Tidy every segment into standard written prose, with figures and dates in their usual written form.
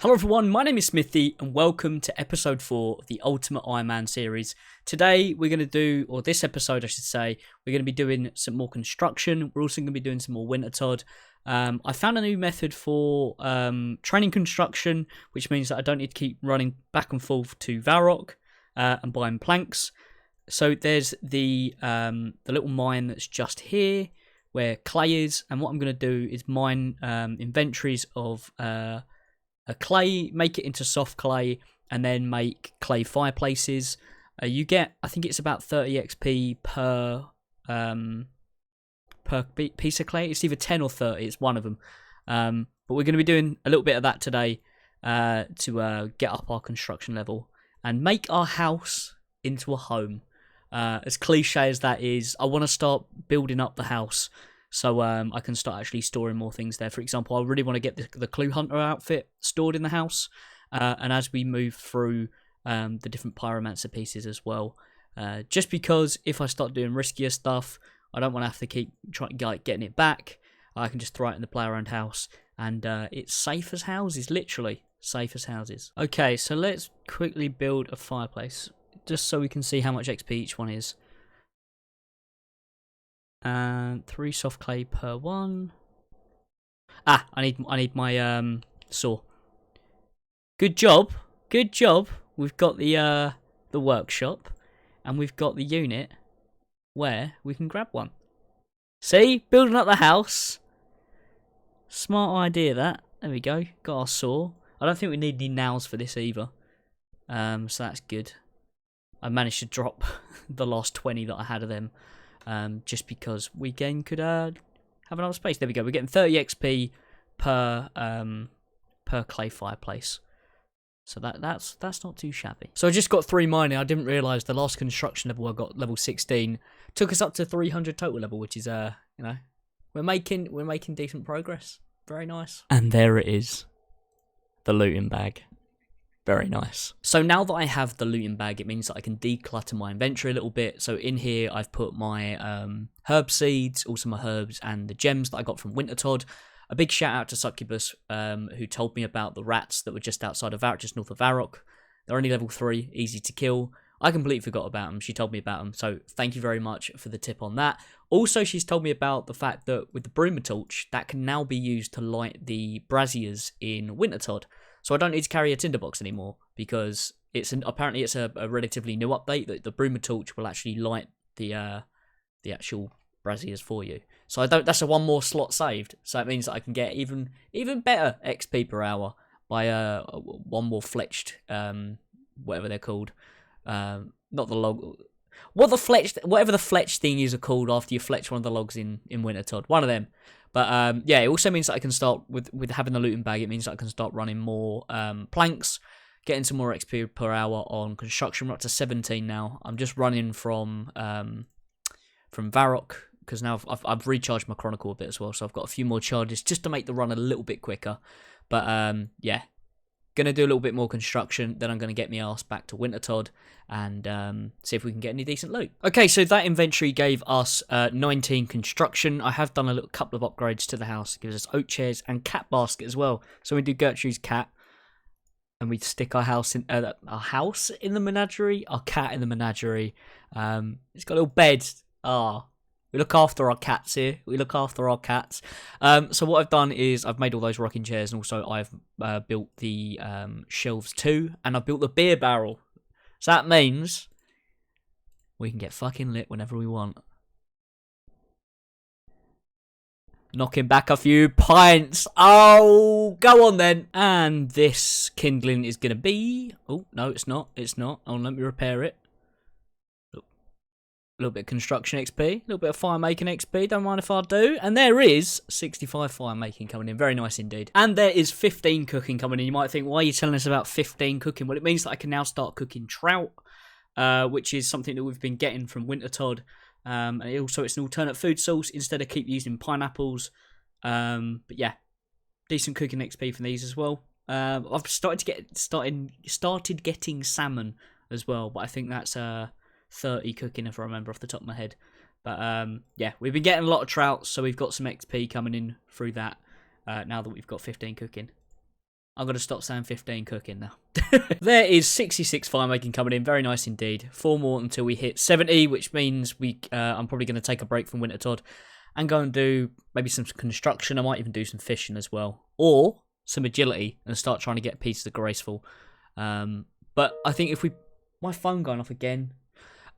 Hello everyone, my name is Smithy and welcome to episode 4 of the Ultimate Ironman series. Today we're going to do, or this episode I should say, we're going to be doing some more construction. We're also going to be doing some more winter Todd. I found a new method for training construction, which means that I don't need to keep running back and forth to Varrock and buying planks. So there's the little mine that's just here where clay is, and what I'm going to do is mine inventories of a clay, make it into soft clay, and then make clay fireplaces. You get, I think it's about 30 XP per piece of clay. It's either 10 or 30. It's one of them. But we're going to be doing a little bit of that today to get up our construction level and make our house into a home. As cliche as that is, I want to start building up the house. So I can start actually storing more things there. For example, I really want to get the Clue Hunter outfit stored in the house. And as we move through the different Pyromancer pieces as well. Just because if I start doing riskier stuff, I don't want to have to keep getting it back. I can just throw it in the play around house. And it's safe as houses, literally. Safe as houses. Okay, so let's quickly build a fireplace. Just so we can see how much XP each one is. And 3 soft clay per one. I need my saw. Good job. Good job. We've got the workshop, and we've got the unit where we can grab one. See, building up the house. Smart idea that. There we go. Got our saw. I don't think we need any nails for this either. So that's good. I managed to drop the last 20 that I had of them. Just because we again could have another space. There we go. We're getting 30 XP per clay fireplace, so that's not too shabby. So I just got 3 mining. I didn't realise the last construction level I got, level 16, took us up to 300 total level, which is we're making decent progress. Very nice. And there it is, the looting bag. Very nice. So now that I have the looting bag, it means that I can declutter my inventory a little bit. So in here, I've put my herb seeds, also my herbs, and the gems that I got from Winter Todd. A big shout out to Succubus, who told me about the rats that were just outside of Varrock, just north of Varrock. They're only level 3, easy to kill. I completely forgot about them. She told me about them, so thank you very much for the tip on that. Also, she's told me about the fact that with the Broomer Torch, that can now be used to light the braziers in Winter Todd. So I don't need to carry a tinderbox anymore, because apparently it's a relatively new update that the Broomer Torch will actually light the actual braziers for you. So that's a 1 more slot saved. So it means that I can get even better XP per hour by 1 more fletched, whatever they're called. Not the log. Whatever the fletched thing is called after you fletch one of the logs in Winter Todd. One of them. But yeah, it also means that I can start with having the looting bag. It means that I can start running more planks, getting some more XP per hour on construction. We're up to 17 now. I'm just running from Varrock because now I've recharged my Chronicle a bit as well, so I've got a few more charges just to make the run a little bit quicker. But yeah, gonna do a little bit more construction. Then I'm gonna get my ass back to Winter Todd and see if we can get any decent loot. Okay, so that inventory gave us 19 construction. I have done a little couple of upgrades to the house. It gives us oak chairs and cat basket as well. So we do Gertrude's cat, and we stick our house in the menagerie, our cat in the menagerie. It's got a little bed. We look after our cats here. We look after our cats. So what I've done is I've made all those rocking chairs, and also I've built the shelves too, and I've built the beer barrel. So that means we can get fucking lit whenever we want. Knocking back a few pints. Oh, go on then. And this kindling is going to be... Oh, no, it's not. It's not. Oh, let me repair it. A little bit of construction XP. A little bit of fire making XP. Don't mind if I do. And there is 65 fire making coming in. Very nice indeed. And there is 15 cooking coming in. You might think, why are you telling us about 15 cooking? Well, it means that I can now start cooking trout, which is something that we've been getting from Winter Todd. And also it's an alternate food source instead of keep using pineapples. But yeah, decent cooking XP from these as well. I've started getting salmon as well, but I think that's 30 cooking if I remember off the top of my head. But yeah, we've been getting a lot of trout, so we've got some XP coming in through that now that we've got 15 cooking. I'm going to stop saying 15 cooking now. There is 66 fire making coming in. Very nice indeed. 4 more until we hit 70, which means I'm probably going to take a break from Winter Todd and go and do maybe some construction. I might even do some fishing as well. Or some agility and start trying to get pieces of graceful. But I think if we... My phone going off again.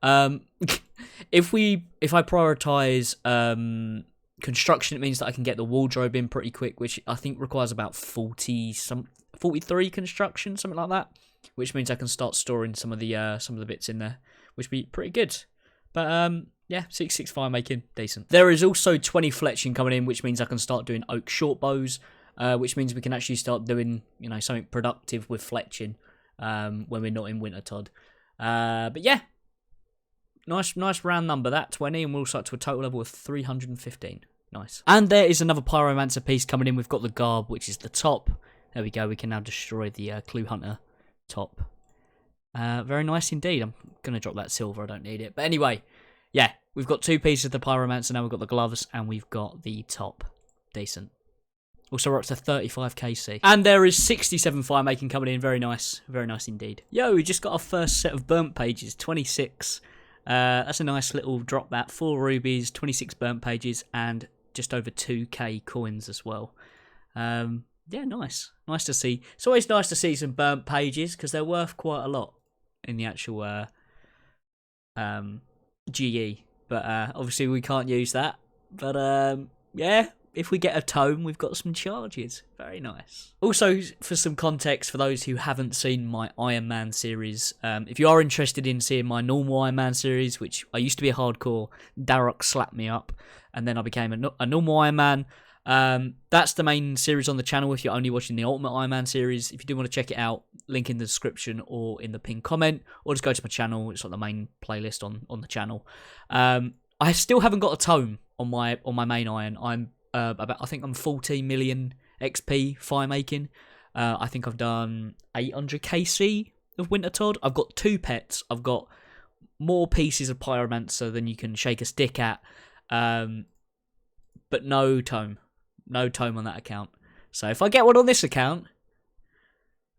If I prioritise construction, it means that I can get the wardrobe in pretty quick, which I think requires about 43 construction, something like that. Which means I can start storing some of the bits in there, which would be pretty good. But yeah, 66 fire making, decent. There is also 20 fletching coming in, which means I can start doing oak short bows, which means we can actually start doing something productive with fletching when we're not in Winter Todd. But yeah. Nice round number, that 20, and we'll start to a total level of 315. Nice. And there is another Pyromancer piece coming in. We've got the Garb, which is the top. There we go. We can now destroy the Clue Hunter top. Very nice indeed. I'm going to drop that silver. I don't need it. But anyway, yeah, we've got 2 pieces of the Pyromancer. Now we've got the gloves, and we've got the top. Decent. Also, we're up to 35 KC. And there is 67 fire making coming in. Very nice. Very nice indeed. Yo, we just got our first set of burnt pages. 26. That's a nice little drop, that 4 rubies, 26 burnt pages, and just over 2k coins as well. Yeah, nice to see. It's always nice to see some burnt pages because they're worth quite a lot in the actual GE, but obviously we can't use that. But yeah, if we get a tome, we've got some charges. Very nice. Also, for some context, for those who haven't seen my Ironman series, if you are interested in seeing my normal Ironman series, which I used to be a hardcore, Darrock slapped me up, and then I became a normal Ironman. That's the main series on the channel if you're only watching the Ultimate Ironman series. If you do want to check it out, link in the description or in the pinned comment, or just go to my channel. It's like the main playlist on the channel. I still haven't got a tome on my main iron. I think I'm 14 million XP fire making. I think I've done 800 KC of Winter Todd. I've got 2 pets. I've got more pieces of Pyromancer than you can shake a stick at. But no tome. No tome on that account. So if I get one on this account,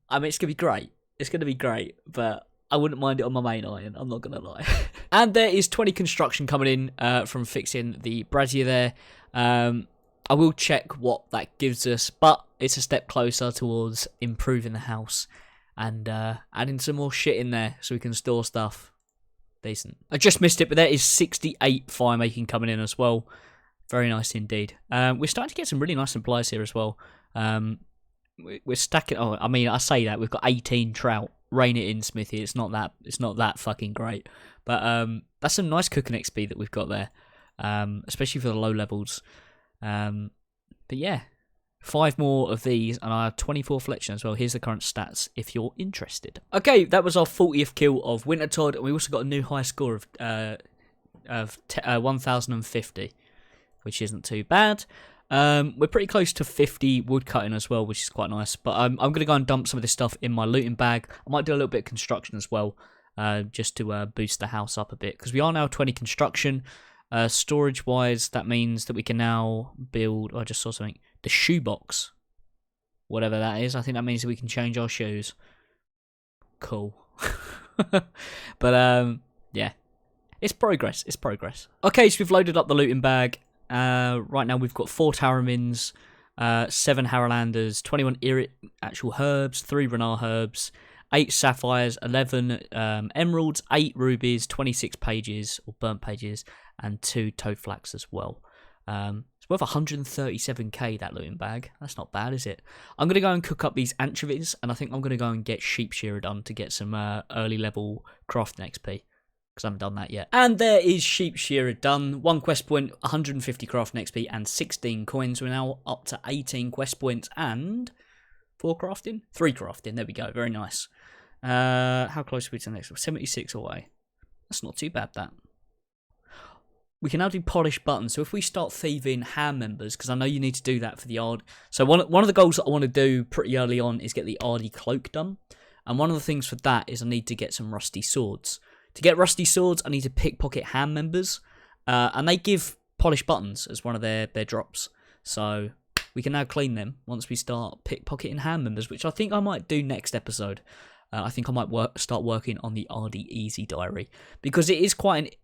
I mean, it's going to be great. It's going to be great, but I wouldn't mind it on my main iron. I'm not going to lie. And there is 20 construction coming in from fixing the brazier there. I will check what that gives us, but it's a step closer towards improving the house and adding some more shit in there so we can store stuff. Decent. I just missed it, but there is 68 fire making coming in as well. Very nice indeed. We're starting to get some really nice supplies here as well. We're stacking. Oh, I mean, I say that we've got 18 trout. Rein it in, Smithy. It's not that fucking great, but that's some nice cooking XP that we've got there, especially for the low levels. But yeah, 5 more of these, and I have 24 fletching as well. Here's the current stats if you're interested. Okay, that was our 40th kill of Winter Todd, and we also got a new high score of 1050, which isn't too bad. We're pretty close to 50 wood cutting as well, which is quite nice. But I'm going to go and dump some of this stuff in my looting bag. I might do a little bit of construction as well, just to boost the house up a bit, because we are now 20 construction. Storage wise, that means that we can now build. Oh, I just saw something. The shoebox, whatever that is. I think that means that we can change our shoes. Cool. But yeah, it's progress. It's progress. Okay, so we've loaded up the looting bag. Right now we've got 4 Taramins, 7 Harrowlanders, 21 actual herbs, 3 Renar herbs, 8 sapphires, 11 emeralds, 8 rubies, 26 pages or burnt pages, and 2 toad flax as well. It's worth 137k, that looting bag. That's not bad, is it? I'm going to go and cook up these anchovies, and I think I'm going to go and get sheep shearer done to get some early level crafting XP, because I haven't done that yet. And there is sheep shearer done. 1 quest point, 150 crafting XP, and 16 coins. We're now up to 18 quest points and 4 crafting? 3 crafting. There we go. Very nice. How close are we to the next one? 76 away. That's not too bad, that. We can now do polished buttons. So if we start thieving hand members, because I know you need to do that for the Ard. So one of the goals that I want to do pretty early on is get the Ardy cloak done. And one of the things for that is I need to get some rusty swords. To get rusty swords, I need to pickpocket hand members. And they give polished buttons as one of their drops. So we can now clean them once we start pickpocketing hand members, which I think I might do next episode. I think I might start working on the RD Easy Diary, because it is quite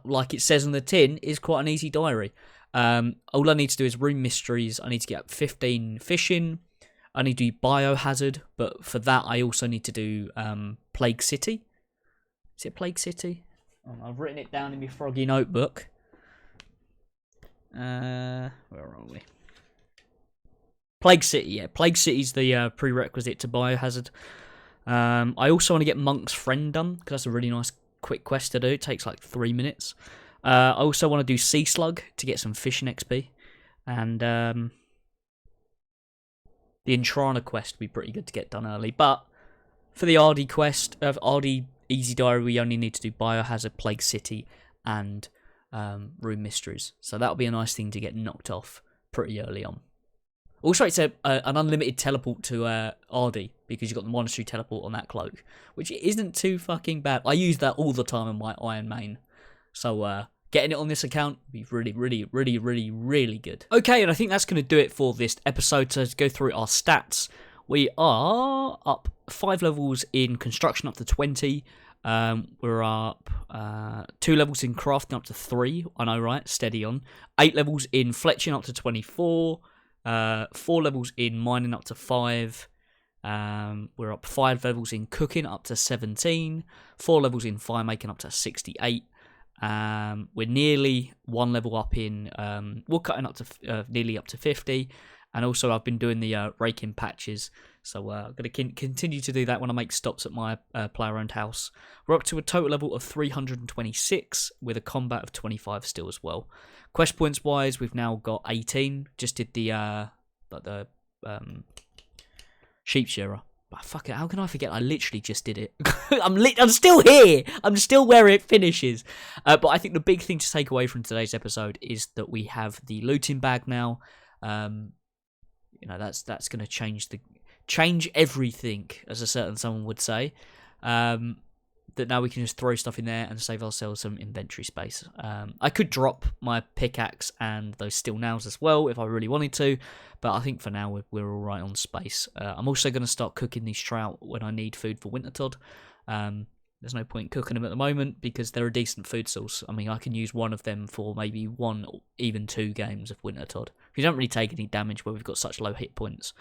like it says on the tin, is quite an easy diary. All I need to do is room mysteries. I need to get up 15 fishing. I need to do biohazard, but for that I also need to do Plague City. Is it Plague City? Oh, I've written it down in my froggy notebook. Where are we? Plague City, yeah. Plague City's the prerequisite to biohazard. I also want to get Monk's Friend done, because that's a really nice quick quest to do. It takes like 3 minutes. I also want to do Sea Slug to get some fishing XP. And the Entrana quest would be pretty good to get done early. But for the RD quest, RD Easy Diary, we only need to do Biohazard, Plague City, and Room Mysteries. So that'll be a nice thing to get knocked off pretty early on. Also, it's an unlimited teleport to RD, because you've got the monastery teleport on that cloak, which isn't too fucking bad. I use that all the time in my Ironman. So getting it on this account would be really, really, really, really, really good. Okay, and I think that's going to do it for this episode. So to go through our stats, we are up 5 levels in construction, up to 20. We're up 2 levels in crafting, up to 3. I know, right? Steady on. 8 levels in fletching, up to 24. 4 levels in mining, up to 5. We're up 5 levels in cooking, up to 17. 4 levels in fire making, up to 68. We're nearly 1 level up in woodcutting, up to nearly up to 50. And also I've been doing the raking patches, so I'm going to continue to do that when I make stops at my player-owned house. We're up to a total level of 326, with a combat of 25 still as well. Quest points wise, we've now got 18. Just did the sheep shearer. But fuck it, how can I forget? I literally just did it. I'm still here. I'm still where it finishes. But I think the big thing to take away from today's episode is that we have the looting bag now. You know, that's going to change everything, as a certain someone would say. That now we can just throw stuff in there and save ourselves some inventory space. I could drop my pickaxe and those steel nails as well if I really wanted to, but I think for now we're all right on space. I'm also going to start cooking these trout when I need food for Wintertod. There's no point cooking them at the moment because they're a decent food source. I mean, I can use one of them for maybe 1 or even 2 games of Wintertod. You don't really take any damage where we've got such low hit points.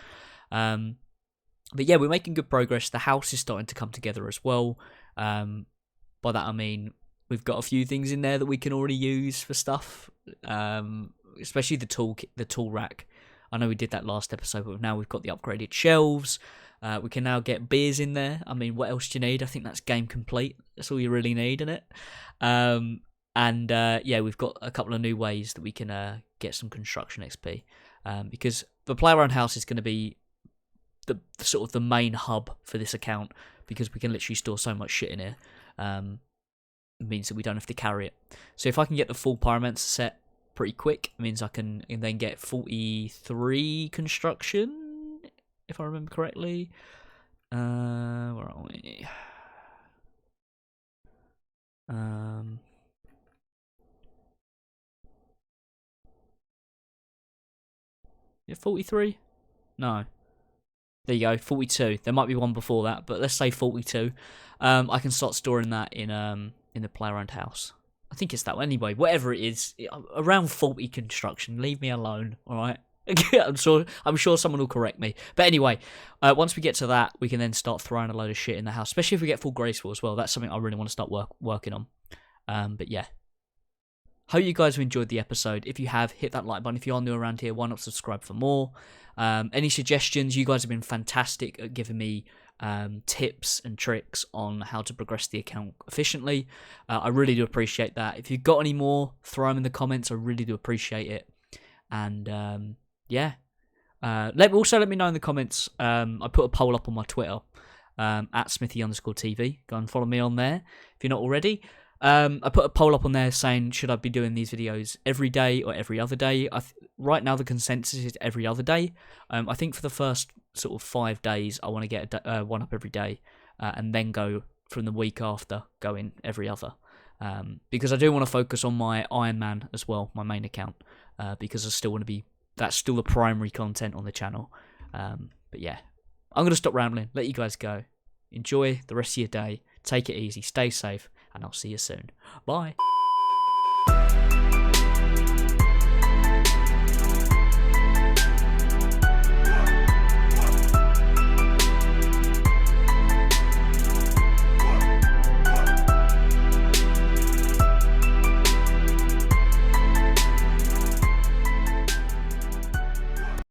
But yeah, we're making good progress. The house is starting to come together as well. By that I mean we've got a few things in there that we can already use for stuff, especially the tool rack. I know we did that last episode, but now we've got the upgraded shelves. We can now get beers in there. I mean, what else do you need? I think that's game complete. That's all you really need, isn't it? Yeah, we've got a couple of new ways that we can get some construction XP, because the player-owned house is going to be the sort of the main hub for this account, because we can literally store so much shit in here. It means that we don't have to carry it. So if I can get the full pyromancer set pretty quick, it means I can then get 43 construction, if I remember correctly. Where are we? Yeah, 43? No. There you go, 42. There might be one before that, but let's say 42. I can start storing that in the player-owned house. I think it's that one anyway. Whatever it is, around 40 construction. Leave me alone, all right? I'm sure someone will correct me. But anyway, once we get to that, we can then start throwing a load of shit in the house, especially if we get full graceful as well. That's something I really want to start working on. But yeah. Hope you guys have enjoyed the episode. If you have, hit that like button. If you are new around here, why not subscribe for more? Any suggestions? You guys have been fantastic at giving me tips and tricks on how to progress the account efficiently. I really do appreciate that. If you've got any more, throw them in the comments. I really do appreciate it. And yeah, let me know in the comments. I put a poll up on my Twitter at Smithy_TV. Go and follow me on there if you're not already. I put a poll up on there saying, should I be doing these videos every day or every other day? Right now, the consensus is every other day. I think for the first sort of 5 days, I want to get one up every day, and then go from the week after, going every other. Because I do want to focus on my Ironman as well, my main account, because I still want to be that's still the primary content on the channel. But yeah, I'm going to stop rambling, let you guys go. Enjoy the rest of your day. Take it easy, stay safe, and I'll see you soon. Bye.